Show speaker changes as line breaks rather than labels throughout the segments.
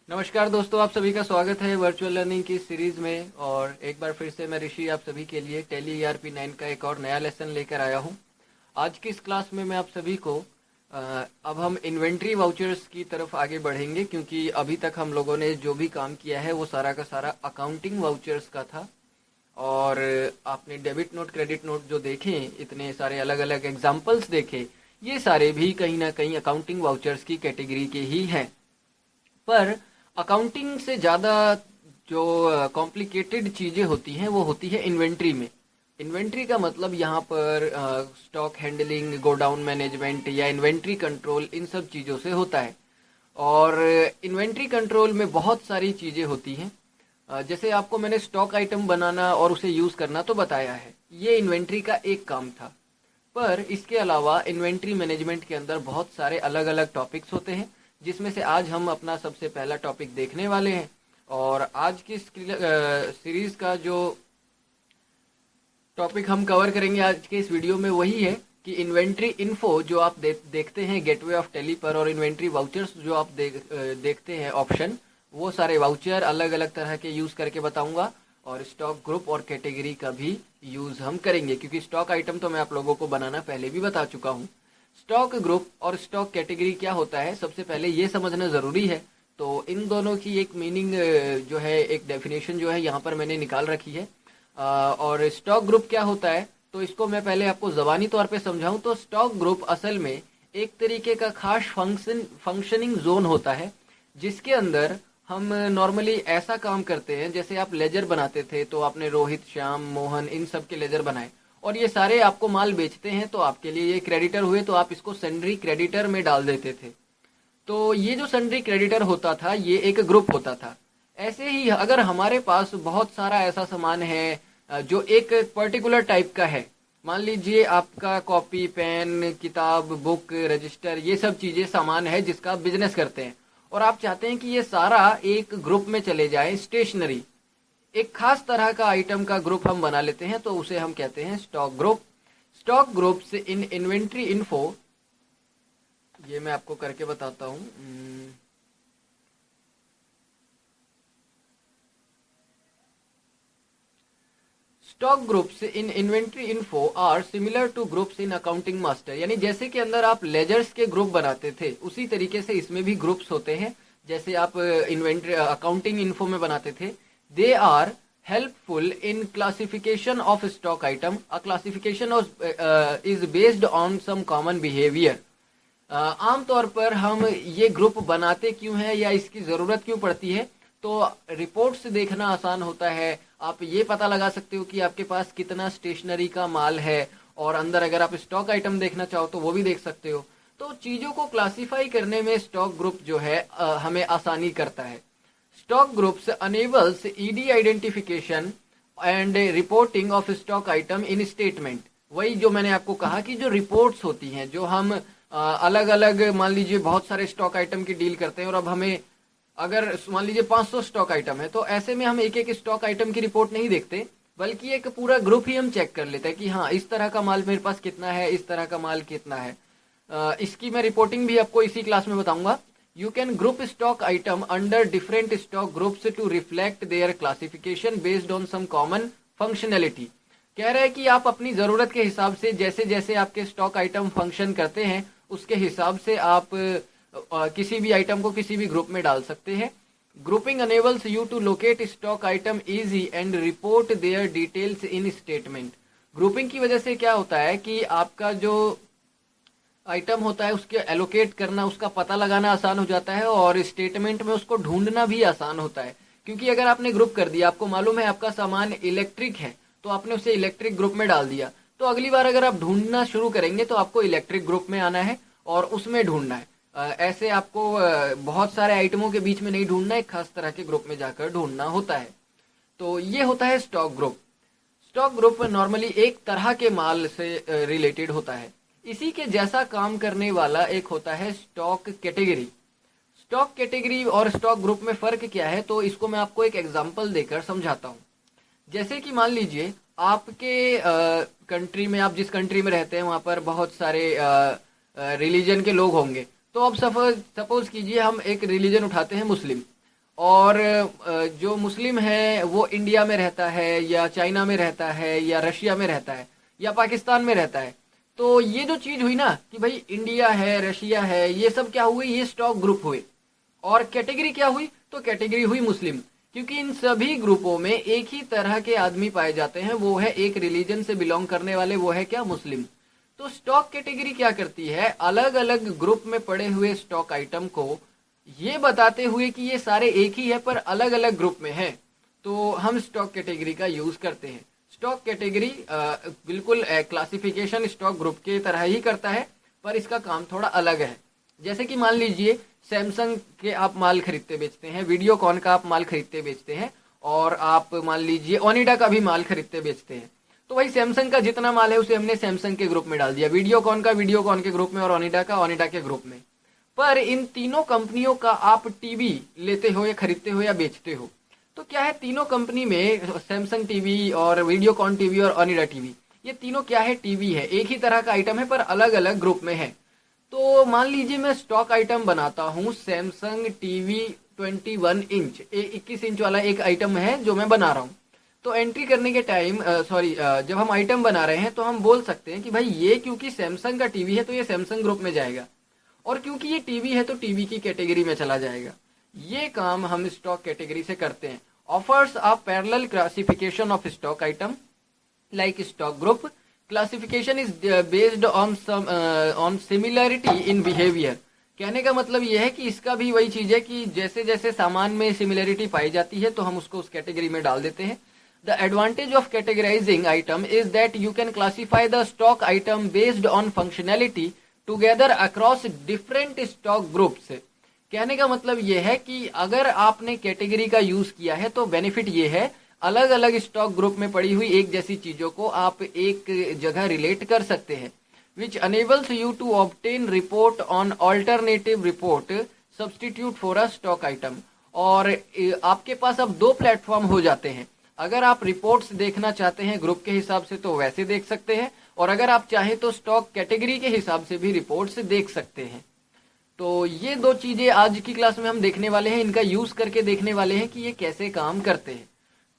नमस्कार दोस्तों, आप सभी का स्वागत है वर्चुअल लर्निंग की सीरीज में। और एक बार फिर से मैं ऋषि आप सभी के लिए टैली ERP9 का एक और नया लेसन लेकर आया हूं। आज की इस क्लास में मैं आप सभी को अब हम इन्वेंट्री वाउचर्स की तरफ आगे बढ़ेंगे, क्योंकि अभी तक हम लोगों ने जो भी काम किया है वो सारा का सारा अकाउंटिंग वाउचर्स का था। और आपने डेबिट नोट क्रेडिट नोट जो देखे, इतने सारे अलग अलग एग्जाम्पल्स देखे, ये सारे भी कहीं ना कहीं अकाउंटिंग वाउचर्स की कैटेगरी के ही हैं। पर अकाउंटिंग से ज़्यादा जो कॉम्प्लिकेटेड चीज़ें होती हैं वो होती है इन्वेंट्री में। इन्वेंट्री का मतलब यहाँ पर स्टॉक हैंडलिंग, गोडाउन मैनेजमेंट या इन्वेंट्री कंट्रोल, इन सब चीज़ों से होता है। और इन्वेंट्री कंट्रोल में बहुत सारी चीज़ें होती हैं। जैसे आपको मैंने स्टॉक आइटम बनाना और उसे यूज़ करना तो बताया है, ये इन्वेंट्री का एक काम था। पर इसके अलावा इन्वेंट्री मैनेजमेंट के अंदर बहुत सारे अलग अलग टॉपिक्स होते हैं, जिसमें से आज हम अपना सबसे पहला टॉपिक देखने वाले हैं। और आज की सीरीज का जो टॉपिक हम कवर करेंगे आज के इस वीडियो में वही है कि इन्वेंट्री इन्फो जो आप देखते हैं गेटवे ऑफ टेली पर, और इन्वेंट्री वाउचर्स जो आप देखते हैं ऑप्शन, वो सारे वाउचर अलग अलग तरह के यूज़ करके बताऊंगा। और स्टॉक ग्रुप और कैटेगरी का भी यूज़ हम करेंगे, क्योंकि स्टॉक आइटम तो मैं आप लोगों को बनाना पहले भी बता चुका हूँ। स्टॉक ग्रुप और स्टॉक कैटेगरी क्या होता है, सबसे पहले ये समझना ज़रूरी है। तो इन दोनों की एक मीनिंग जो है, एक डेफिनेशन जो है यहाँ पर मैंने निकाल रखी है। और स्टॉक ग्रुप क्या होता है, तो इसको मैं पहले आपको ज़बानी तौर पे समझाऊं तो स्टॉक ग्रुप असल में एक तरीके का खास फंक्शनिंग जोन होता है, जिसके अंदर हम नॉर्मली ऐसा काम करते हैं। जैसे आप लेजर बनाते थे, तो आपने रोहित, श्याम, मोहन, इन सब के लेजर बनाए और ये सारे आपको माल बेचते हैं, तो आपके लिए ये क्रेडिटर हुए, तो आप इसको सन्ड्री क्रेडिटर में डाल देते थे। तो ये जो सन्ड्री क्रेडिटर होता था, ये एक ग्रुप होता था। ऐसे ही अगर हमारे पास बहुत सारा ऐसा सामान है जो एक पर्टिकुलर टाइप का है, मान लीजिए आपका कॉपी, पेन, किताब, बुक, रजिस्टर, ये सब चीजें सामान है जिसका आप बिजनेस करते हैं, और आप चाहते हैं कि ये सारा एक ग्रुप में चले जाए, स्टेशनरी, एक खास तरह का आइटम का ग्रुप हम बना लेते हैं, तो उसे हम कहते हैं स्टॉक ग्रुप। स्टॉक ग्रुप से इन इन्वेंट्री इन्फो, ये मैं आपको करके बताता हूं। Stock groups in inventory info are similar to groups in accounting master, यानी जैसे कि अंदर आप लेजर्स के ग्रुप बनाते थे, उसी तरीके से इसमें भी ग्रुप्स होते हैं, जैसे आप इन्वेंट्री अकाउंटिंग इन्फो में बनाते थे। They are helpful in classification of stock item. A classification is based on some common behavior. आमतौर पर हम ये ग्रुप बनाते क्यों हैं या इसकी ज़रूरत क्यों पड़ती है, तो रिपोर्ट्स देखना आसान होता है। आप ये पता लगा सकते हो कि आपके पास कितना स्टेशनरी का माल है, और अंदर अगर आप स्टॉक आइटम देखना चाहो तो वो भी देख सकते हो। तो चीज़ों को क्लासीफाई करने में स्टॉक ग्रुप जो है हमें आसानी करता है। Stock groups enables ED identification and reporting of stock item in statement। वही जो मैंने आपको कहा कि जो रिपोर्ट्स होती हैं, जो हम अलग अलग, मान लीजिए बहुत सारे स्टॉक आइटम की डील करते हैं, और अब हमें अगर मान लीजिए 500 स्टॉक आइटम है, तो ऐसे में हम एक एक स्टॉक आइटम की रिपोर्ट नहीं देखते, बल्कि एक पूरा ग्रुप ही हम चेक कर लेते हैं कि हाँ, इस तरह का माल मेरे पास कितना है, इस तरह का माल कितना है। इसकी मैं रिपोर्टिंग भी आपको इसी क्लास में बताऊंगा। You can group stock item under different stock groups to reflect their classification based on some common functionality। कह रहा है कि आप अपनी ज़रूरत के हिसाब से, जैसे जैसे आपके स्टॉक आइटम फंक्शन करते हैं, उसके हिसाब से आप किसी भी आइटम को किसी भी ग्रुप में डाल सकते हैं। Grouping enables you to locate stock item easy and report their details in statement। Grouping की वजह से क्या होता है कि आपका जो आइटम होता है उसके एलोकेट करना, उसका पता लगाना आसान हो जाता है, और स्टेटमेंट में उसको ढूंढना भी आसान होता है। क्योंकि अगर आपने ग्रुप कर दिया, आपको मालूम है आपका सामान इलेक्ट्रिक है, तो आपने उसे इलेक्ट्रिक ग्रुप में डाल दिया, तो अगली बार अगर आप ढूंढना शुरू करेंगे तो आपको इलेक्ट्रिक ग्रुप में आना है और उसमें ढूंढना है। ऐसे आपको बहुत सारे आइटमों के बीच में नहीं ढूंढना है, एक खास तरह के ग्रुप में जाकर ढूंढना होता है। तो ये होता है stock group. Stock group normally एक तरह के माल से रिलेटेड होता है। इसी के जैसा काम करने वाला एक होता है स्टॉक कैटेगरी। स्टॉक कैटेगरी और स्टॉक ग्रुप में फर्क क्या है, तो इसको मैं आपको एक एग्जांपल देकर समझाता हूँ। जैसे कि मान लीजिए आपके कंट्री में, आप जिस कंट्री में रहते हैं वहाँ पर बहुत सारे रिलीजन के लोग होंगे। तो अब सपोज कीजिए हम एक रिलीजन उठाते हैं, मुस्लिम। और जो मुस्लिम है वो इंडिया में रहता है या चाइना में रहता है या रशिया में रहता है या पाकिस्तान में रहता है। तो ये जो चीज हुई ना कि भाई इंडिया है, रशिया है, ये सब क्या हुए, ये स्टॉक ग्रुप हुए। और कैटेगरी क्या हुई, तो कैटेगरी हुई मुस्लिम, क्योंकि इन सभी ग्रुपों में एक ही तरह के आदमी पाए जाते हैं, वो है एक रिलीजन से बिलोंग करने वाले, वो है क्या, मुस्लिम। तो स्टॉक कैटेगरी क्या करती है, अलग अलग ग्रुप में पड़े हुए स्टॉक आइटम को ये बताते हुए कि ये सारे एक ही है पर अलग अलग ग्रुप में है, तो हम स्टॉक कैटेगरी का यूज करते हैं। स्टॉक कैटेगरी बिल्कुल क्लासिफिकेशन स्टॉक ग्रुप के तरह ही करता है, पर इसका काम थोड़ा अलग है। जैसे कि मान लीजिए सैमसंग के आप माल खरीदते बेचते हैं, वीडियोकॉन का आप माल खरीदते बेचते हैं, और आप मान लीजिए ओनिडा का भी माल खरीदते बेचते हैं। तो भाई सैमसंग का जितना माल है उसे हमने सैमसंग के ग्रुप में डाल दिया, वीडियोकॉन का वीडियोकॉन के ग्रुप में, और ओनिडा का ओनिडा के ग्रुप में। पर इन तीनों कंपनियों का आप टीवी लेते हो या खरीदते हो या बेचते हो, तो क्या है, तीनों कंपनी में सैमसंग टीवी और वीडियोकॉन टीवी और ओनिडा टीवी, ये तीनों क्या है, टीवी है, एक ही तरह का आइटम है पर अलग अलग ग्रुप में है। तो मान लीजिए मैं स्टॉक आइटम बनाता हूँ सैमसंग टीवी 21 इंच, 21 इंच वाला एक आइटम है जो मैं बना रहा हूँ। तो एंट्री करने के टाइम जब हम आइटम बना रहे हैं तो हम बोल सकते हैं कि भाई ये क्योंकि सैमसंग का टीवी है तो ये सैमसंग ग्रुप में जाएगा, और क्योंकि ये टीवी है तो टीवी की कैटेगरी में चला जाएगा। ये काम हम स्टॉक कैटेगरी से करते हैं। Offers a parallel classification of stock item like stock group. Classification is based on similarity in behavior. कहने का मतलब यह है कि इसका भी वही चीज है कि जैसे जैसे सामान में सिमिलरिटी पाई जाती है तो हम उसको उस कैटेगरी में डाल देते हैं। The advantage of categorizing item is that you can classify the stock item based on functionality together across different stock groups. कहने का मतलब यह है कि अगर आपने कैटेगरी का यूज किया है तो बेनिफिट ये है, अलग अलग स्टॉक ग्रुप में पड़ी हुई एक जैसी चीजों को आप एक जगह रिलेट कर सकते हैं, which enables you to obtain report on alternative report substitute for a stock item. और आपके पास अब दो प्लेटफॉर्म हो जाते हैं, अगर आप रिपोर्ट्स देखना चाहते हैं ग्रुप के हिसाब से तो वैसे देख सकते हैं, और अगर आप चाहें तो स्टॉक कैटेगरी के हिसाब से भी रिपोर्ट्स देख सकते हैं। तो ये दो चीजें आज की क्लास में हम देखने वाले हैं, इनका यूज करके देखने वाले हैं कि ये कैसे काम करते हैं।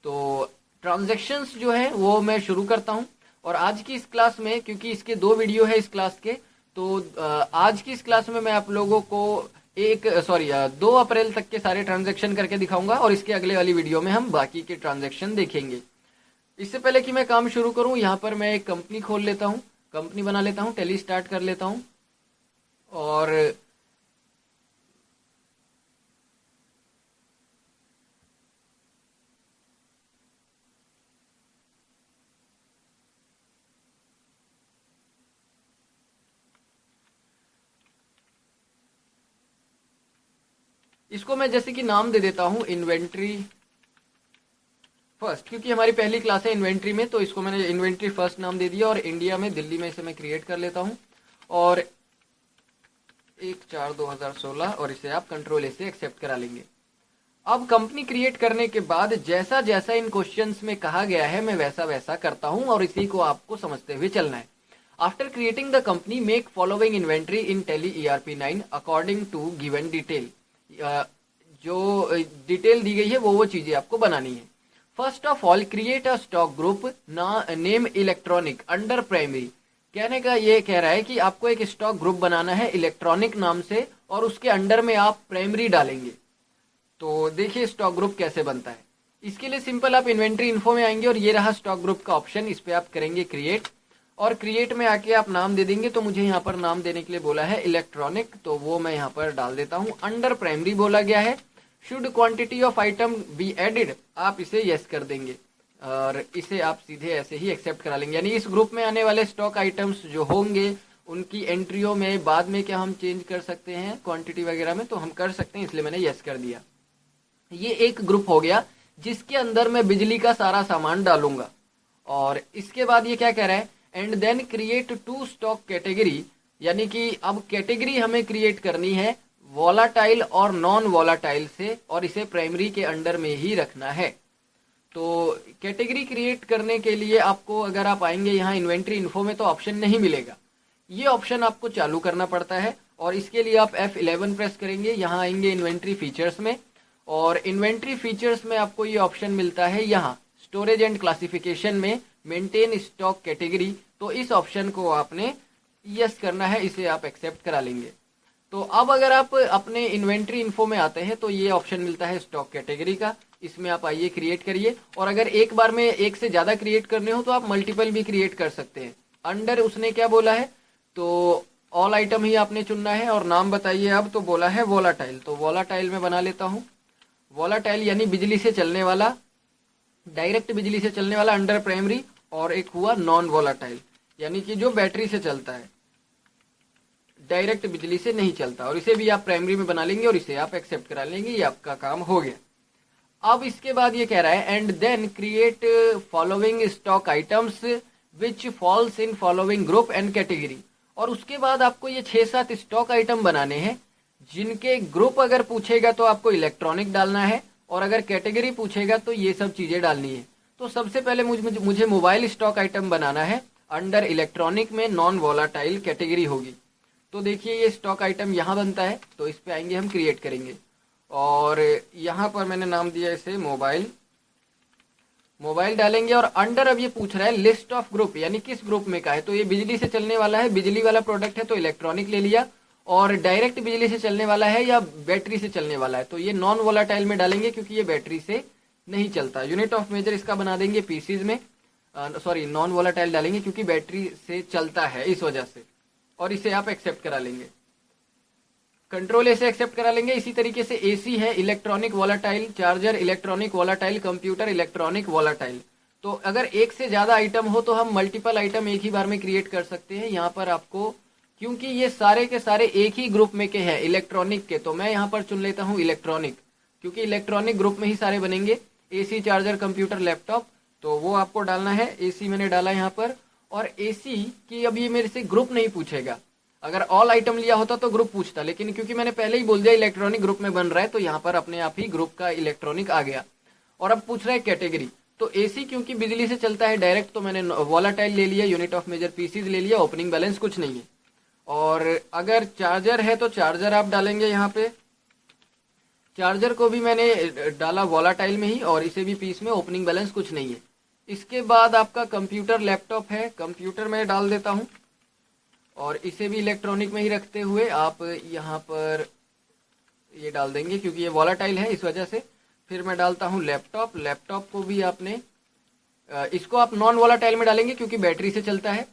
तो ट्रांजैक्शंस जो है वो मैं शुरू करता हूं, और आज की इस क्लास में क्योंकि इसके दो वीडियो है इस क्लास के, तो आज की इस क्लास में मैं आप लोगों को 2 अप्रैल तक के सारे ट्रांजैक्शन करके दिखाऊंगा, और इसके अगले वाली वीडियो में हम बाकी के ट्रांजैक्शन देखेंगे। इससे पहले कि मैं काम शुरू करूं, यहाँ पर मैं एक कंपनी खोल लेता हूँ, कंपनी बना लेता हूँ, टैली स्टार्ट कर लेता हूँ, और इसको मैं जैसे कि नाम दे देता हूं इन्वेंट्री फर्स्ट, क्योंकि हमारी पहली क्लास है इन्वेंट्री में, तो इसको मैंने इन्वेंट्री फर्स्ट नाम दे दिया, और इंडिया में दिल्ली में इसे मैं क्रिएट कर लेता हूं, और 1/4/2016, और इसे आप कंट्रोल ए से एक्सेप्ट करा लेंगे। अब कंपनी क्रिएट करने के बाद जैसा जैसा इन क्वेश्चंस में कहा गया है मैं वैसा वैसा करता हूं, और इसी को आपको समझते हुए चलना है। After creating the company make following inventory in Tally ERP9 according to given detail. जो डिटेल दी गई है वो चीजें आपको बनानी है। First of all create a stock group name electronic under primary. कहने का ये कह रहा है कि आपको एक स्टॉक ग्रुप बनाना है इलेक्ट्रॉनिक नाम से, और उसके अंडर में आप प्राइमरी डालेंगे। तो देखिए स्टॉक ग्रुप कैसे बनता है। इसके लिए सिंपल आप इन्वेंट्री इन्फो में आएंगे, और ये रहा स्टॉक ग्रुप का ऑप्शन, इस पे आप करेंगे क्रिएट, और क्रिएट में आके आप नाम दे देंगे। तो मुझे यहाँ पर नाम देने के लिए बोला है इलेक्ट्रॉनिक, तो वो मैं यहाँ पर डाल देता हूँ। अंडर प्राइमरी बोला गया है, should quantity of item be added, आप इसे यस कर देंगे, और इसे आप सीधे ऐसे ही एक्सेप्ट करा लेंगे। यानी इस ग्रुप में आने वाले स्टॉक आइटम्स जो होंगे उनकी एंट्रियों में बाद में क्या हम चेंज कर सकते हैं क्वांटिटी वगैरह में, तो हम कर सकते हैं, इसलिए मैंने यस कर दिया। ये एक ग्रुप हो गया जिसके अंदर मैं बिजली का सारा सामान डालूंगा। और इसके बाद ये क्या कह रहा है, and then create 2 stock category, यानी कि अब कैटेगरी हमें क्रिएट करनी है वॉलाटाइल और नॉन वॉलाटाइल से, और इसे प्राइमरी के अंडर में ही रखना है। तो कैटेगरी क्रिएट करने के लिए आपको, अगर आप आएंगे यहाँ इन्वेंट्री इन्फो में, तो ऑप्शन नहीं मिलेगा, ये ऑप्शन आपको चालू करना पड़ता है, और इसके लिए आप F11 प्रेस करेंगे, यहाँ आएंगे इन्वेंट्री फीचर्स में, और इन्वेंट्री फीचर्स में आपको ये ऑप्शन मिलता है यहाँ स्टोरेज एंड क्लासिफिकेशन में मेंटेन स्टॉक कैटेगरी। तो इस ऑप्शन को आपने यस करना है, इसे आप एक्सेप्ट करा लेंगे। तो अब अगर आप अपने इन्वेंट्री इन्फो में आते हैं तो ये ऑप्शन मिलता है स्टॉक कैटेगरी का, इसमें आप आइए क्रिएट करिए। और अगर एक बार में एक से ज्यादा क्रिएट करने हो तो आप मल्टीपल भी क्रिएट कर सकते हैं। अंडर उसने क्या बोला है, तो ऑल आइटम ही आपने चुनना है और नाम बताइए। अब तो बोला है वोलाटाइल, तो वोलाटाइल में बना लेता हूँ। वोलाटाइल यानी बिजली से चलने वाला, डायरेक्ट बिजली से चलने वाला अंडर प्राइमरी, और एक हुआ नॉन वोलाटाइल यानी कि जो बैटरी से चलता है, डायरेक्ट बिजली से नहीं चलता। और इसे भी आप प्राइमरी में बना लेंगे और इसे आप एक्सेप्ट करा लेंगे, ये आपका काम हो गया। अब इसके बाद ये कह रहा है and then create following stock items which falls in following group and category. और उसके बाद आपको ये 6-7 स्टॉक आइटम बनाने हैं जिनके ग्रुप अगर पूछेगा तो आपको इलेक्ट्रॉनिक डालना है, और अगर कैटेगरी पूछेगा तो ये सब चीजें डालनी है। तो सबसे पहले मुझे मोबाइल स्टॉक आइटम बनाना है। अंडर इलेक्ट्रॉनिक में नॉन वोलाटाइल कैटेगरी होगी। तो देखिए ये स्टॉक आइटम यहाँ बनता है, तो इस पे आएंगे, हम क्रिएट करेंगे। और यहाँ पर मैंने नाम दिया इसे मोबाइल डालेंगे। और अंडर अब ये पूछ रहा है लिस्ट ऑफ ग्रुप, यानी किस ग्रुप में का है। तो ये बिजली से चलने वाला है, बिजली वाला प्रोडक्ट है तो इलेक्ट्रॉनिक ले लिया। और डायरेक्ट बिजली से चलने वाला है या बैटरी से चलने वाला है तो ये नॉन वोलाटाइल में डालेंगे क्योंकि ये बैटरी से नहीं चलता। यूनिट ऑफ मेजर इसका बना देंगे पीसीज में, सॉरी नॉन वोलाटाइल डालेंगे क्योंकि बैटरी से चलता है इस वजह से। और इसे आप एक्सेप्ट करा लेंगे, कंट्रोल ए से एक्सेप्ट करा लेंगे। इसी तरीके से एसी है electronic volatile, charger electronic volatile, computer electronic volatile. तो अगर एक से ज्यादा आइटम हो तो हम मल्टीपल आइटम एक ही बार में क्रिएट कर सकते हैं। यहाँ पर आपको, क्योंकि ये सारे के सारे एक ही ग्रुप में के हैं इलेक्ट्रॉनिक के, तो मैं यहाँ पर चुन लेता हूँ इलेक्ट्रॉनिक, क्योंकि इलेक्ट्रॉनिक ग्रुप में ही सारे बनेंगे। एसी, चार्जर, कंप्यूटर, लैपटॉप, तो वो आपको डालना है। एसी मैंने डाला यहाँ पर। और एसी की अब ये मेरे से ग्रुप नहीं पूछेगा, अगर ऑल आइटम लिया होता तो ग्रुप पूछता, लेकिन क्योंकि मैंने पहले ही बोल दिया इलेक्ट्रॉनिक ग्रुप में बन रहा है तो यहाँ पर अपने आप ही ग्रुप का इलेक्ट्रॉनिक आ गया। और अब पूछ रहा है कैटेगरी, तो एसी क्योंकि बिजली से चलता है डायरेक्ट, तो मैंने वोलाटाइल ले लिया, यूनिट ऑफ मेजर पीसीज ले लिया, ओपनिंग बैलेंस कुछ नहीं है। और अगर चार्जर है तो चार्जर आप डालेंगे यहाँ पे, चार्जर को भी मैंने डाला वोलाटाइल में ही, और इसे भी पीस में, ओपनिंग बैलेंस कुछ नहीं है। इसके बाद आपका कंप्यूटर लैपटॉप है, कंप्यूटर में डाल देता हूँ, और इसे भी इलेक्ट्रॉनिक में ही रखते हुए आप यहाँ पर ये डाल देंगे क्योंकि ये वोलाटाइल है इस वजह से। फिर मैं डालता हूँ लैपटॉप, लैपटॉप को भी आपने इसको आप नॉन वोलाटाइल में डालेंगे क्योंकि बैटरी से चलता है,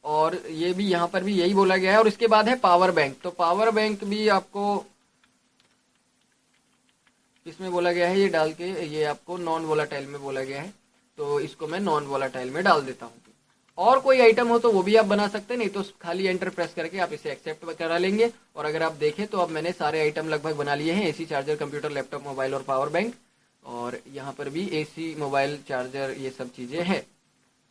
और ये भी यहाँ पर भी यही बोला गया है। और इसके बाद है पावर बैंक, तो पावर बैंक भी आपको इसमें बोला गया है, ये डाल के ये आपको नॉन वोलाटाइल में बोला गया है, तो इसको मैं नॉन वोलाटाइल में डाल देता हूँ। और कोई आइटम हो तो वो भी आप बना सकते हैं, नहीं तो खाली एंटर प्रेस करके आप इसे एक्सेप्ट करा लेंगे। और अगर आप देखें तो अब मैंने सारे आइटम लगभग बना लिए हैं, AC, charger, computer, laptop, mobile और पावर बैंक। और यहाँ पर भी एसी, मोबाइल, चार्जर, ये सब चीज़ें हैं।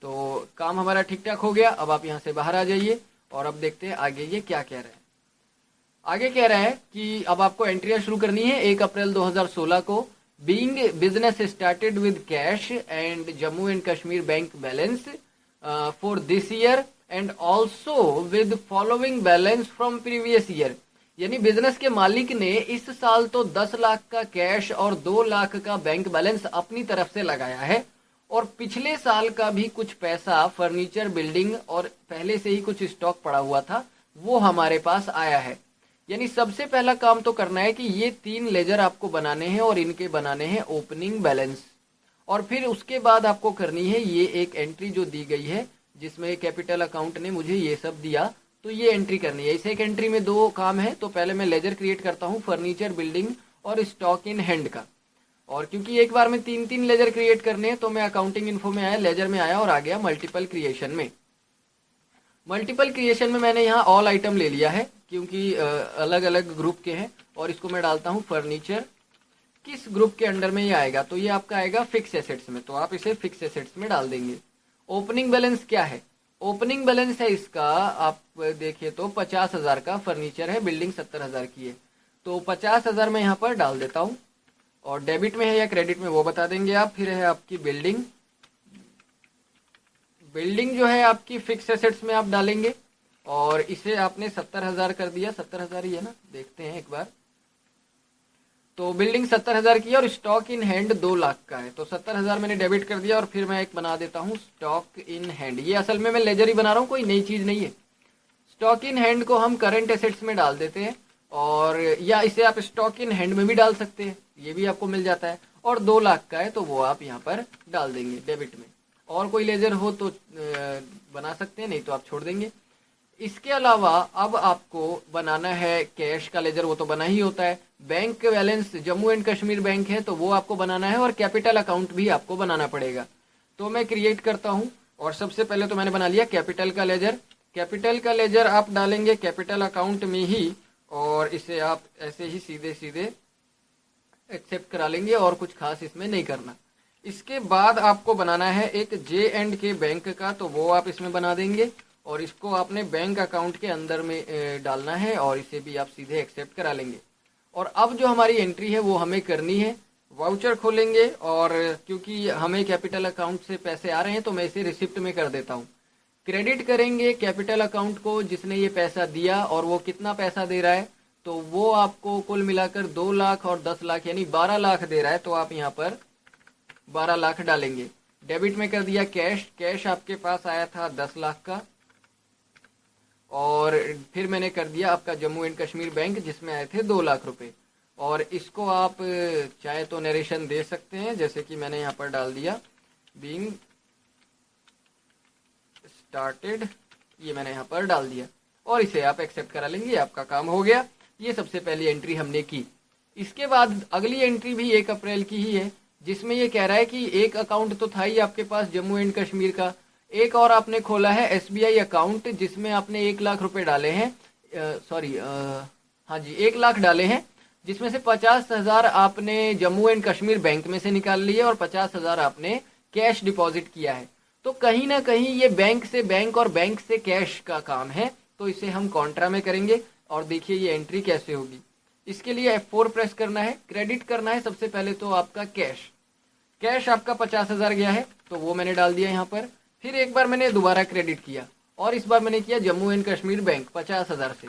तो काम हमारा ठीक ठाक हो गया। अब आप यहाँ से बाहर आ जाइए और अब देखते हैं आगे ये क्या कह रहा है। आगे कह रहा है कि अब आपको एंट्रियां शुरू करनी है 1 अप्रैल 2016 को। Being business started with cash and Jammu and Kashmir bank balance for this year and also with following balance from previous year. यानी बिजनेस के मालिक ने इस साल तो 10 लाख का कैश और 2 लाख का बैंक बैलेंस अपनी तरफ से लगाया है, और पिछले साल का भी कुछ पैसा फर्नीचर, बिल्डिंग और पहले से ही कुछ स्टॉक पड़ा हुआ था वो हमारे पास आया है। यानी सबसे पहला काम तो करना है कि ये 3 लेजर आपको बनाने हैं और इनके बनाने हैं ओपनिंग बैलेंस। और फिर उसके बाद आपको करनी है ये एक एंट्री जो दी गई है जिसमें कैपिटल अकाउंट ने मुझे ये सब दिया, तो ये एंट्री करनी है। इस एक एंट्री में 2 काम है, तो पहले मैं लेजर क्रिएट करता हूँ फर्नीचर, बिल्डिंग और स्टॉक इन हैंड का। और क्योंकि एक बार में 3-3 लेजर क्रिएट करने हैं तो मैं अकाउंटिंग इन्फो में आया, लेजर में आया और आ गया मल्टीपल क्रिएशन में। मल्टीपल क्रिएशन में मैंने यहाँ ऑल आइटम ले लिया है क्योंकि अलग अलग ग्रुप के हैं, और इसको मैं डालता हूँ फर्नीचर। किस ग्रुप के अंडर में ये आएगा, तो ये आपका आएगा फिक्स एसेट्स में, तो आप इसे फिक्स एसेट्स में डाल देंगे। ओपनिंग बैलेंस क्या है, ओपनिंग बैलेंस है इसका, आप देखिए तो 50,000 का फर्नीचर है, बिल्डिंग 70,000 की है, तो 50,000 मैं यहाँ पर डाल देता हूँ। और डेबिट में है या क्रेडिट में वो बता देंगे आप। फिर है आपकी बिल्डिंग, बिल्डिंग जो है आपकी फिक्स एसेट्स में आप डालेंगे, और इसे आपने 70,000 कर दिया, 70,000 ही है ना, देखते हैं एक बार। तो बिल्डिंग 70,000 की है और स्टॉक इन हैंड 2 लाख का है, तो 70,000 मैंने डेबिट कर दिया। और फिर मैं एक बना देता हूँ स्टॉक इन हैंड। ये असल में मैं लेजर ही बना रहा हूँ, कोई नई चीज़ नहीं है। स्टॉक इन हैंड को हम करंट एसेट्स में डाल देते हैं, और या इसे आप स्टॉक इन हैंड में भी डाल सकते हैं, ये भी आपको मिल जाता है। और 2 लाख का है तो वो आप यहाँ पर डाल देंगे डेबिट में। और कोई लेजर हो तो बना सकते हैं, नहीं तो आप छोड़ देंगे। इसके अलावा अब आपको बनाना है कैश का लेजर, वो तो बना ही होता है। Bank balance Jammu and Kashmir bank है तो वो आपको बनाना है, और कैपिटल अकाउंट भी आपको बनाना पड़ेगा। तो मैं क्रिएट करता हूँ, और सबसे पहले तो मैंने बना लिया कैपिटल का लेजर। कैपिटल का लेजर आप डालेंगे कैपिटल अकाउंट में ही, और इसे आप ऐसे ही सीधे सीधे एक्सेप्ट करा लेंगे, और कुछ खास इसमें नहीं करना। इसके बाद आपको बनाना है एक जे एंड के बैंक का, तो वो आप इसमें बना देंगे, और इसको आपने बैंक अकाउंट के अंदर में डालना है, और इसे भी आप सीधे एक्सेप्ट करा लेंगे। और अब जो हमारी एंट्री है वो हमें करनी है। वाउचर खोलेंगे, और क्योंकि हमें कैपिटल अकाउंट से पैसे आ रहे हैं तो मैं इसे रिसिप्ट में कर देता हूँ। क्रेडिट करेंगे कैपिटल अकाउंट को जिसने ये पैसा दिया, और वो कितना पैसा दे रहा है, तो वो आपको कुल मिलाकर 2 लाख और 10 लाख यानी 12 लाख दे रहा है, तो आप यहाँ पर 12 लाख डालेंगे। डेबिट में कर दिया कैश, कैश आपके पास आया था 10 लाख का, और फिर मैंने कर दिया आपका जम्मू एंड कश्मीर बैंक जिसमें आए थे 2 लाख रुपए। और इसको आप चाहे तो नरेशन दे सकते हैं, जैसे कि मैंने यहाँ पर डाल दिया बीइंग स्टार्टेड, ये मैंने यहाँ पर डाल दिया, और इसे आप एक्सेप्ट करा लेंगे, आपका काम हो गया। ये सबसे पहली एंट्री हमने की। इसके बाद अगली एंट्री भी 1 अप्रैल की ही है, जिसमें ये कह रहा है कि एक अकाउंट तो था ही आपके पास जम्मू एंड कश्मीर का, एक और आपने खोला है एसबीआई अकाउंट जिसमें आपने 1 लाख रुपए डाले हैं, हाँ जी 1 लाख डाले हैं, जिसमें से 50,000 आपने जम्मू एंड कश्मीर बैंक में से निकाल लिए, और 50,000 आपने कैश डिपॉजिट किया है। तो कहीं ना कहीं ये बैंक से बैंक और बैंक से कैश का काम है, तो इसे हम कॉन्ट्रा में करेंगे। और देखिए ये एंट्री कैसे होगी। इसके लिए F4 प्रेस करना है, क्रेडिट करना है सबसे पहले तो आपका कैश। कैश आपका 50,000 गया है, तो वो मैंने डाल दिया यहाँ पर। फिर एक बार मैंने दोबारा क्रेडिट किया, और इस बार मैंने किया जम्मू एंड कश्मीर बैंक 50,000 से,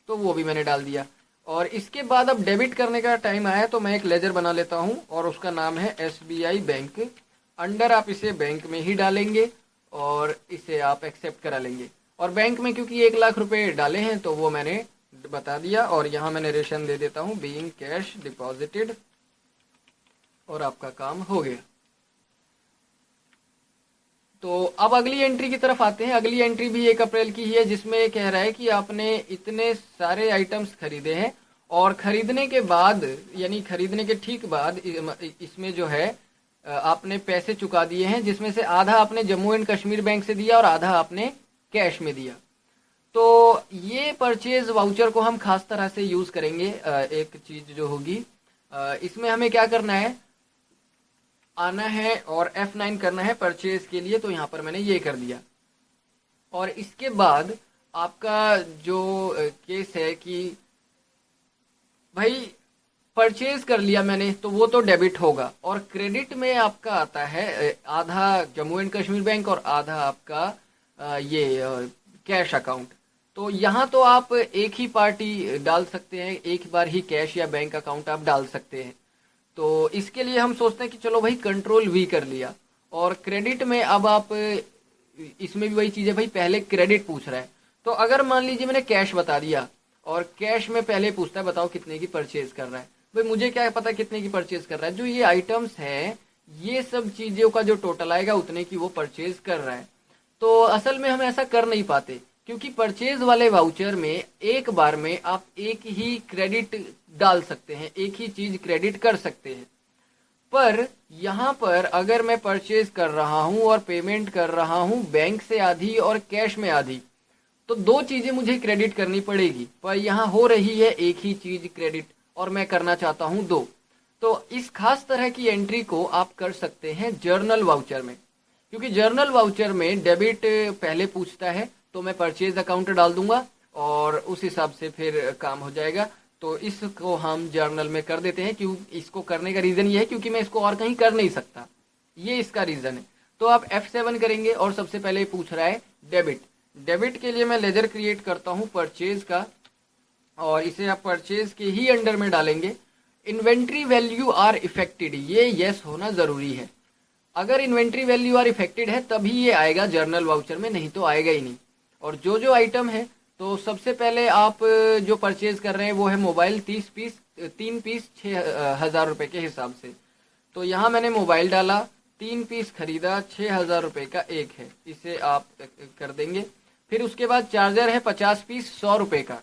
तो वो भी मैंने डाल दिया। और इसके बाद अब डेबिट करने का टाइम आया, तो मैं एक लेजर बना लेता हूँ, और उसका नाम है SBI बैंक। अंडर आप इसे बैंक में ही डालेंगे, और इसे आप एक्सेप्ट करा लेंगे। और बैंक में क्योंकि 1 लाख रुपए डाले हैं तो वो मैंने बता दिया, और यहाँ मैं नरेशन दे देता हूँ बीइंग कैश डिपॉजिटेड, और आपका काम हो गया। तो अब अगली एंट्री की तरफ आते हैं। अगली एंट्री भी 1 अप्रैल की ही है, जिसमें कह रहा है कि आपने इतने सारे आइटम्स खरीदे हैं, और खरीदने के बाद यानी खरीदने के ठीक बाद इसमें जो है आपने पैसे चुका दिए हैं, जिसमें से आधा आपने जम्मू एंड कश्मीर बैंक से दिया और आधा आपने कैश में दिया। तो ये परचेज वाउचर को हम खास तरह से यूज करेंगे। एक चीज जो होगी इसमें हमें क्या करना है, आना है और F9 करना है परचेज के लिए, तो यहाँ पर मैंने ये कर दिया। और इसके बाद आपका जो केस है कि भाई परचेज कर लिया मैंने, तो वो तो डेबिट होगा, और क्रेडिट में आपका आता है आधा जम्मू एंड कश्मीर बैंक और आधा आपका ये कैश अकाउंट। तो यहाँ तो आप एक ही पार्टी डाल सकते हैं, एक बार ही कैश या बैंक अकाउंट आप डाल सकते हैं। तो इसके लिए हम सोचते हैं कि चलो भाई कंट्रोल V कर लिया। और क्रेडिट में अब आप इसमें भी वही चीज़ है भाई, पहले क्रेडिट पूछ रहा है, तो अगर मान लीजिए मैंने कैश बता दिया, और कैश में पहले पूछता है बताओ कितने की परचेज कर रहा है। भाई मुझे क्या पता कितने की परचेज कर रहा है, जो ये आइटम्स हैं ये सब चीज़ों का जो टोटल आएगा उतने की वो परचेज कर रहा है। तो असल में हम ऐसा कर नहीं पाते, क्योंकि परचेज वाले वाउचर में एक बार में आप एक ही क्रेडिट डाल सकते हैं, एक ही चीज क्रेडिट कर सकते हैं। पर यहाँ पर अगर मैं परचेज कर रहा हूँ और पेमेंट कर रहा हूँ बैंक से आधी और कैश में आधी, तो 2 चीजें मुझे क्रेडिट करनी पड़ेगी, पर यहाँ हो रही है एक ही चीज क्रेडिट, और मैं करना चाहता हूँ 2। तो इस खास तरह की एंट्री को आप कर सकते हैं जर्नल वाउचर में, क्योंकि जर्नल वाउचर में डेबिट पहले पूछता है, तो मैं परचेज अकाउंट डाल दूंगा और उस हिसाब से फिर काम हो जाएगा। तो इसको हम जर्नल में कर देते हैं। क्यों इसको करने का रीज़न ये है क्योंकि मैं इसको और कहीं कर नहीं सकता, ये इसका रीज़न है। तो आप F7 करेंगे और सबसे पहले पूछ रहा है डेबिट। डेबिट के लिए मैं लेजर क्रिएट करता हूँ परचेज का, और इसे आप परचेज के ही अंडर में डालेंगे। इन्वेंट्री वैल्यू आर इफेक्टेड, ये यस होना जरूरी है। अगर इन्वेंट्री वैल्यू आर इफेक्टेड है तभी ये आएगा जर्नल वाउचर में, नहीं तो आएगा ही नहीं। और जो जो आइटम है, तो सबसे पहले आप जो परचेज कर रहे हैं वो है मोबाइल 30 पीस, 3 पीस 6,000 रुपए के हिसाब से। तो यहाँ मैंने मोबाइल डाला, 3 पीस खरीदा, 6,000 रुपए का एक है, इसे आप कर देंगे। फिर उसके बाद चार्जर है 50 पीस 100 रुपए का,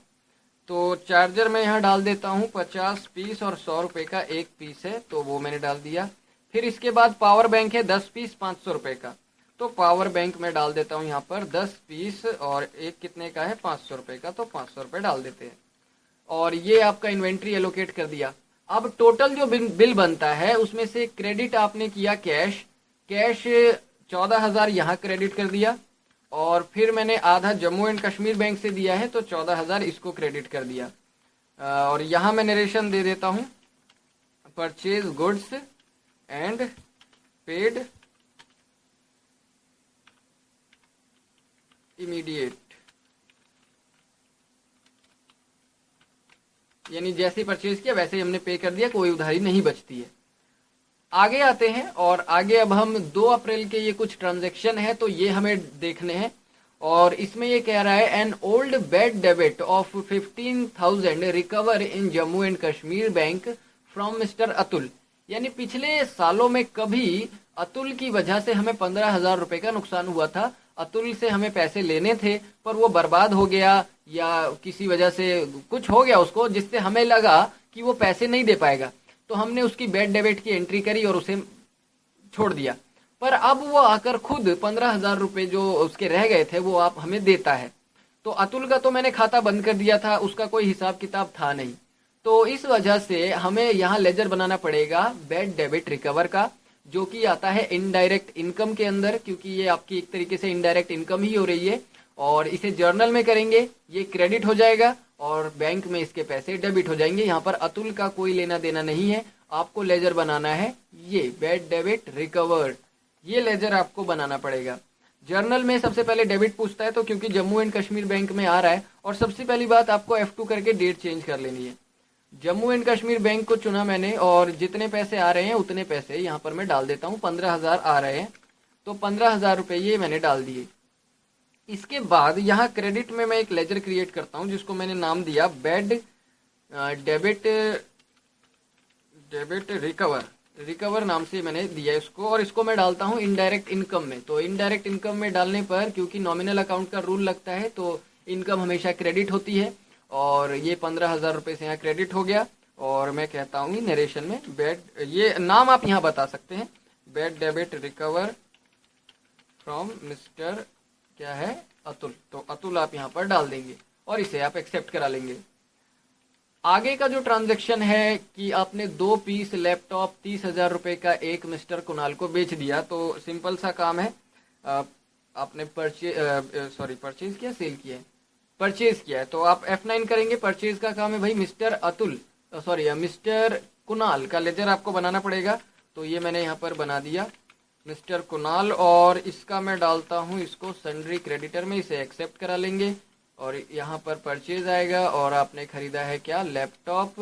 तो चार्जर मैं यहाँ डाल देता हूँ 50 पीस और 100 रुपए का एक पीस है, तो वो मैंने डाल दिया। फिर इसके बाद पावर बैंक है 10 पीस 500 रुपए का, तो पावर बैंक मैं डाल देता हूँ यहाँ पर 10 पीस, और एक कितने का है 500 रुपए का, तो 500 रुपए डाल देते हैं। और ये आपका इन्वेंट्री एलोकेट कर दिया। अब टोटल जो बिल बनता है उसमें से क्रेडिट आपने किया कैश, 14,000 यहाँ क्रेडिट कर दिया, और फिर मैंने आधा जम्मू एंड कश्मीर बैंक से दिया है तो 14,000 इसको क्रेडिट कर दिया। और यहाँ मैं नरेशन दे देता हूँ, purchase goods and paid immediate, यानी जैसे परचेज किया वैसे ही हमने पे कर दिया, कोई उधारी नहीं बचती है। आगे आते हैं, और आगे अब हम 2 अप्रैल के ये कुछ ट्रांजैक्शन है तो ये हमें देखने हैं। और इसमें ये कह रहा है an old bad debit of 15,000 recover in Jammu and Kashmir bank from mister Atul, यानी पिछले सालों में कभी अतुल की वजह से हमें 15,000 रुपए का नुकसान हुआ था। अतुल से हमें पैसे लेने थे पर वो बर्बाद हो गया, या किसी वजह से कुछ हो गया उसको, जिससे हमें लगा कि वो पैसे नहीं दे पाएगा, तो हमने उसकी बैड डेबिट की एंट्री करी और उसे छोड़ दिया। पर अब वो आकर खुद 15,000 रुपए जो उसके रह गए थे वो आप हमें देता है। तो अतुल का तो मैंने खाता बंद कर दिया था, उसका कोई हिसाब किताब था नहीं, तो इस वजह से हमें यहाँ लेजर बनाना पड़ेगा बैड डेबिट रिकवर का, जो कि आता है इनडायरेक्ट इनकम के अंदर, क्योंकि ये आपकी एक तरीके से इनडायरेक्ट इनकम ही हो रही है। और इसे जर्नल में करेंगे, ये क्रेडिट हो जाएगा और बैंक में इसके पैसे डेबिट हो जाएंगे। यहाँ पर अतुल का कोई लेना देना नहीं है, आपको लेजर बनाना है ये बैड डेबिट रिकवर्ड, ये लेजर आपको बनाना पड़ेगा। जर्नल में सबसे पहले डेबिट पूछता है, तो क्योंकि जम्मू एंड कश्मीर बैंक में आ रहा है, और सबसे पहली बात आपको F2 करके डेट चेंज कर लेनी है। जम्मू एंड कश्मीर बैंक को चुना मैंने, और जितने पैसे आ रहे हैं उतने पैसे यहाँ पर मैं डाल देता हूँ। 15,000 आ रहे हैं तो 15,000 रुपये ये मैंने डाल दिए। इसके बाद यहाँ क्रेडिट में मैं एक लेजर क्रिएट करता हूँ जिसको मैंने नाम दिया बैड डेबिट रिकवर नाम से मैंने दिया इसको, और इसको मैं डालता हूँ इनडायरेक्ट इनकम में। तो इनडायरेक्ट इनकम में डालने पर, क्योंकि नॉमिनल अकाउंट का रूल लगता है, तो इनकम हमेशा क्रेडिट होती है, और ये 15,000 रुपये से यहाँ क्रेडिट हो गया। और मैं कहता हूँ नरेशन में बैड, ये नाम आप यहाँ बता सकते हैं, bad debit recover from mister क्या है अतुल, तो अतुल आप यहाँ पर डाल देंगे और इसे आप एक्सेप्ट करा लेंगे। आगे का जो ट्रांजैक्शन है कि आपने 2 पीस लैपटॉप 30,000 रुपये का एक मिस्टर कुणाल को बेच दिया, तो सिंपल सा काम है, आपने परचेज किया, सेल किया है, परचेज किया है, तो आप F9 करेंगे। परचेज का काम है भाई मिस्टर अतुल, मिस्टर कुणाल का लेजर आपको बनाना पड़ेगा, तो ये मैंने यहाँ पर बना दिया मिस्टर कुणाल, और इसका मैं डालता हूँ इसको सन्ड्री क्रेडिटर में, इसे एक्सेप्ट करा लेंगे। और यहाँ पर परचेज आएगा, और आपने खरीदा है क्या लैपटॉप,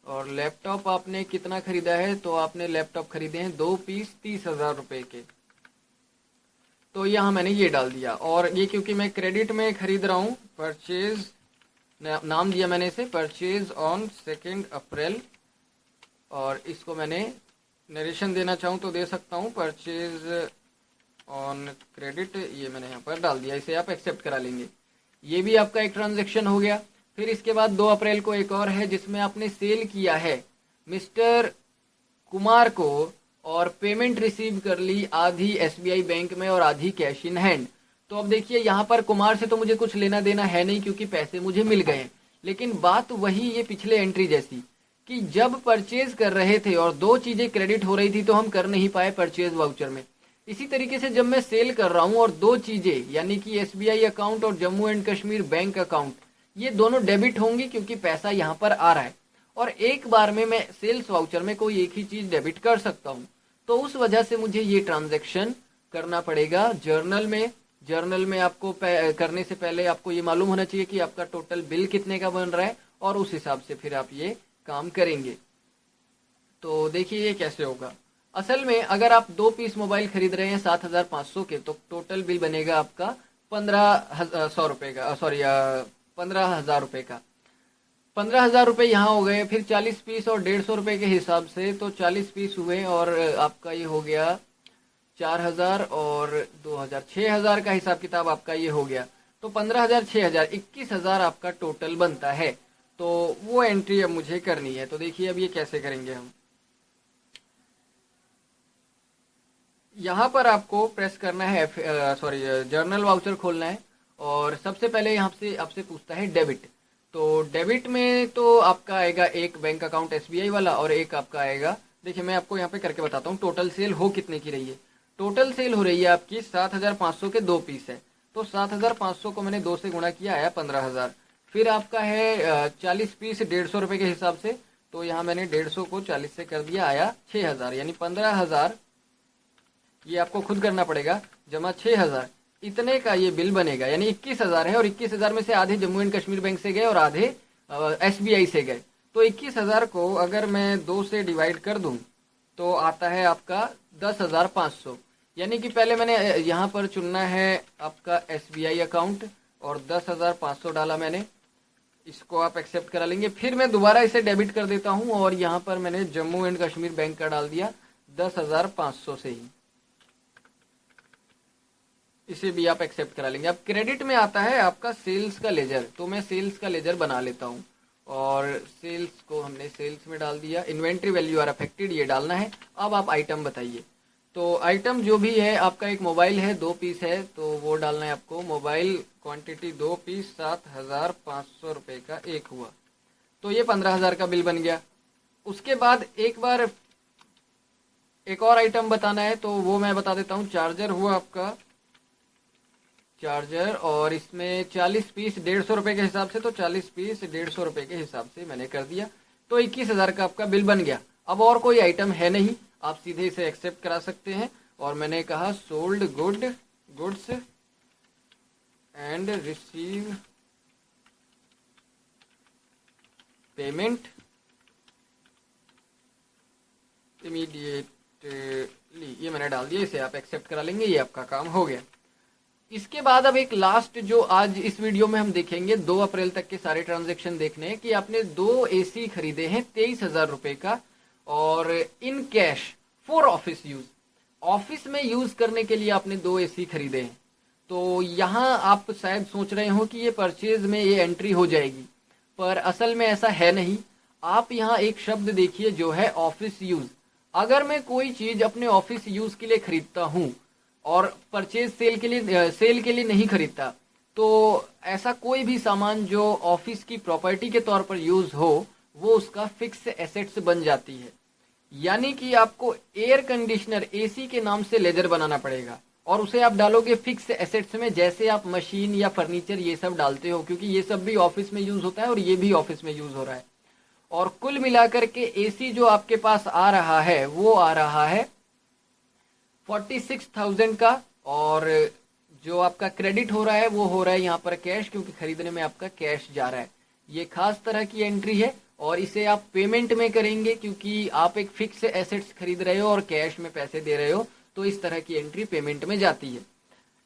और लैपटॉप आपने कितना खरीदा है, तो आपने लैपटॉप खरीदे हैं 2 पीस 30,000 रुपये के, तो यहाँ मैंने ये डाल दिया। और ये क्योंकि मैं क्रेडिट में खरीद रहा हूँ, परचेज नाम दिया मैंने इसे परचेज ऑन 2 अप्रैल, और इसको मैंने नरेशन देना चाहूँ तो दे सकता हूँ, परचेज ऑन क्रेडिट, ये मैंने यहाँ पर डाल दिया, इसे आप एक्सेप्ट करा लेंगे। ये भी आपका एक ट्रांजैक्शन हो गया। फिर इसके बाद 2 अप्रैल को एक और है जिसमें आपने सेल किया है मिस्टर कुमार को, और पेमेंट रिसीव कर ली आधी SBI बैंक में और आधी कैश इन हैंड। तो अब देखिए यहाँ पर कुमार से तो मुझे कुछ लेना देना है नहीं क्योंकि पैसे मुझे मिल गए हैं, लेकिन बात वही ये पिछले एंट्री जैसी कि जब परचेज कर रहे थे और 2 चीजें क्रेडिट हो रही थी तो हम कर नहीं पाए परचेज वाउचर में। इसी तरीके से जब मैं सेल कर रहा हूं और 2 चीजें यानी कि SBI अकाउंट और Jammu and Kashmir bank account, ये दोनों डेबिट होंगी क्योंकि पैसा यहाँ पर आ रहा है, और एक बार में मैं सेल्स वाउचर में कोई एक ही चीज डेबिट कर सकता हूँ, तो उस वजह से मुझे ये ट्रांजैक्शन करना पड़ेगा जर्नल में। जर्नल में आपको करने से पहले आपको ये मालूम होना चाहिए कि आपका टोटल बिल कितने का बन रहा है, और उस हिसाब से फिर आप ये काम करेंगे। तो देखिए ये कैसे होगा। असल में अगर आप 2 पीस मोबाइल खरीद रहे हैं 7,500 के, तो टोटल बिल बनेगा आपका 15,100 रुपये का, सॉरी 15,000 रुपये का। 15,000 रुपये यहाँ हो गए। फिर 40 पीस और 150 रुपये के हिसाब से तो 40 पीस हुए, और आपका ये हो गया 4,000 और 2,000, 6,000 का हिसाब किताब आपका ये हो गया। तो 15,000 6,000 21,000 आपका टोटल बनता है। तो वो एंट्री अब मुझे करनी है। तो देखिए अब ये कैसे करेंगे हम। यहाँ पर आपको प्रेस करना है, सॉरी जर्नल वाउचर खोलना है, और सबसे पहले यहाँ से आपसे पूछता है डेबिट। तो डेबिट में तो आपका आएगा एक बैंक अकाउंट एसबीआई वाला, और एक आपका आएगा, देखिए मैं आपको यहाँ पे करके बताता हूँ टोटल सेल हो कितने की रही है। टोटल सेल हो रही है आपकी 7,500 के 2 पीस है। तो 7,500 को मैंने 2 से गुणा किया, आया 15,000। फिर आपका है 40 पीस 150 रुपये के हिसाब से, तो यहाँ मैंने 150 को 40 से कर दिया, आया 6,000, यानी 15,000 ये आपको खुद करना पड़ेगा, जमा 6,000, इतने का ये बिल बनेगा। यानी 21,000 है, और 21,000 में से आधे जम्मू एंड कश्मीर बैंक से गए और आधे एसबीआई से गए। तो 21,000 को अगर मैं 2 से डिवाइड कर दूं तो आता है आपका 10,500। यानी कि पहले मैंने यहाँ पर चुनना है आपका एसबीआई अकाउंट, और 10,500 डाला मैंने, इसको आप एक्सेप्ट करा लेंगे। फिर मैं दोबारा इसे डेबिट कर देता हूँ, और यहाँ पर मैंने जम्मू एंड कश्मीर बैंक का डाल दिया 10,500 से ही, इसे भी आप एक्सेप्ट करा लेंगे। अब क्रेडिट में आता है आपका सेल्स का लेजर। तो मैं सेल्स का लेजर बना लेता हूँ, और सेल्स को हमने सेल्स में डाल दिया। इन्वेंट्री वैल्यू आर अफेक्टेड, ये डालना है। अब आप आइटम बताइए। तो आइटम जो भी है आपका, एक मोबाइल है 2 पीस है, तो वो डालना है आपको। मोबाइल क्वांटिटी 2 पीस 7,500 रुपये का एक हुआ, तो ये 15,000 का बिल बन गया। उसके बाद एक बार एक और आइटम बताना है, तो वो मैं बता देता हूँ। चार्जर हुआ आपका, चार्जर, और इसमें 40 पीस 150 रुपये के हिसाब से, तो 40 पीस 150 रुपये के हिसाब से मैंने कर दिया। तो 21,000 का आपका बिल बन गया। अब और कोई आइटम है नहीं, आप सीधे इसे एक्सेप्ट करा सकते हैं। और मैंने कहा sold goods and receive payment immediately, ये मैंने डाल दिया। इसे आप एक्सेप्ट करा लेंगे, ये आपका काम हो गया। इसके बाद अब एक लास्ट जो आज इस वीडियो में हम देखेंगे, 2 अप्रैल तक के सारे ट्रांजैक्शन देखने हैं कि आपने 2 एसी खरीदे हैं 23,000 रुपए का, और in cash for office use, office में यूज करने के लिए आपने 2 एसी खरीदे हैं। तो यहाँ आप शायद सोच रहे हो कि ये परचेज में ये एंट्री हो जाएगी, पर असल में ऐसा है नहीं। आप यहाँ एक शब्द देखिए जो है ऑफिस यूज। अगर मैं कोई चीज अपने ऑफिस यूज के लिए खरीदता हूँ और परचेज सेल के लिए नहीं खरीदता, तो ऐसा कोई भी सामान जो ऑफिस की प्रॉपर्टी के तौर पर यूज हो, वो उसका फिक्स एसेट्स बन जाती है। यानी कि आपको एयर कंडीशनर एसी के नाम से लेजर बनाना पड़ेगा, और उसे आप डालोगे फिक्स एसेट्स में, जैसे आप मशीन या फर्नीचर ये सब डालते हो, क्योंकि ये सब भी ऑफिस में यूज होता है और ये भी ऑफिस में यूज हो रहा है। और कुल मिलाकर के एसी जो आपके पास आ रहा है वो आ रहा है 46,000 का, और जो आपका क्रेडिट हो रहा है वो हो रहा है यहाँ पर कैश, क्योंकि खरीदने में आपका कैश जा रहा है। ये खास तरह की एंट्री है, और इसे आप पेमेंट में करेंगे, क्योंकि आप एक फिक्स एसेट्स खरीद रहे हो और कैश में पैसे दे रहे हो, तो इस तरह की एंट्री पेमेंट में जाती है।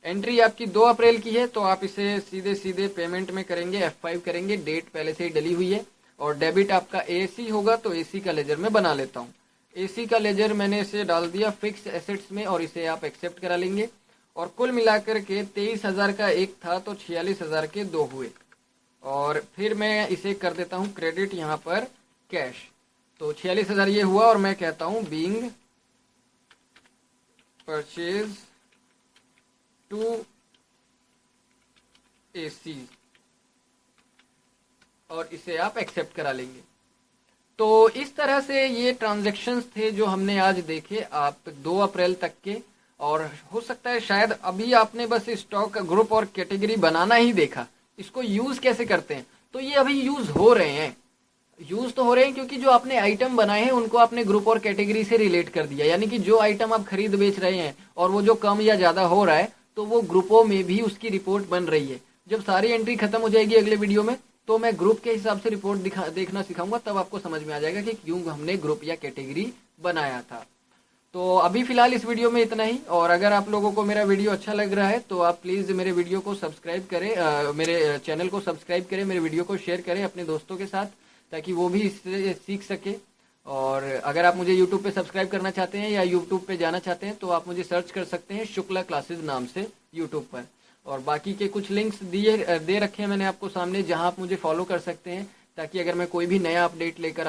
एंट्री आपकी 2 अप्रैल की है, तो आप इसे सीधे सीधे पेमेंट में करेंगे, F5 करेंगे, डेट पहले से ही डली हुई है। और डेबिट आपका एसी होगा, तो एसी का लेजर में बना लेता हूँ। एसी का लेजर मैंने इसे डाल दिया फिक्स एसेट्स में, और इसे आप एक्सेप्ट करा लेंगे। और कुल मिलाकर के 23,000 का एक था, तो 46,000 के 2 हुए। और फिर मैं इसे कर देता हूँ क्रेडिट यहाँ पर कैश, तो 46,000 ये हुआ। और मैं कहता हूँ बीइंग परचेज टू एसी, और इसे आप एक्सेप्ट करा लेंगे। तो इस तरह से ये ट्रांजैक्शंस थे जो हमने आज देखे, आप 2 अप्रैल तक के। और हो सकता है शायद अभी आपने बस स्टॉक ग्रुप और कैटेगरी बनाना ही देखा, इसको यूज कैसे करते हैं, तो ये अभी यूज हो रहे हैं। यूज तो हो रहे हैं क्योंकि जो आपने आइटम बनाए हैं उनको आपने ग्रुप और कैटेगरी से रिलेट कर दिया। यानी कि जो आइटम आप खरीद बेच रहे हैं और वो जो कम या ज्यादा हो रहा है, तो वो ग्रुपों में भी उसकी रिपोर्ट बन रही है। जब सारी एंट्री खत्म हो जाएगी अगले वीडियो में, तो मैं ग्रुप के हिसाब से रिपोर्ट देखना सिखाऊंगा, तब आपको समझ में आ जाएगा कि क्यों हमने ग्रुप या कैटेगरी बनाया था। तो अभी फिलहाल इस वीडियो में इतना ही, और अगर आप लोगों को मेरा वीडियो अच्छा लग रहा है तो आप प्लीज़ मेरे वीडियो को सब्सक्राइब करें, मेरे चैनल को सब्सक्राइब करें, मेरे वीडियो को शेयर करें अपने दोस्तों के साथ, ताकि वो भी इससे सीख सके। और अगर आप मुझे यूट्यूब पे सब्सक्राइब करना चाहते हैं या यूट्यूब पे जाना चाहते हैं तो आप मुझे सर्च कर सकते हैं शुक्ला क्लासेस नाम से यूट्यूब पर। और बाकी के कुछ लिंक्स दे रखे हैं मैंने आपको सामने, जहां आप मुझे फॉलो कर सकते हैं, ताकि अगर मैं कोई भी नया अपडेट लेकर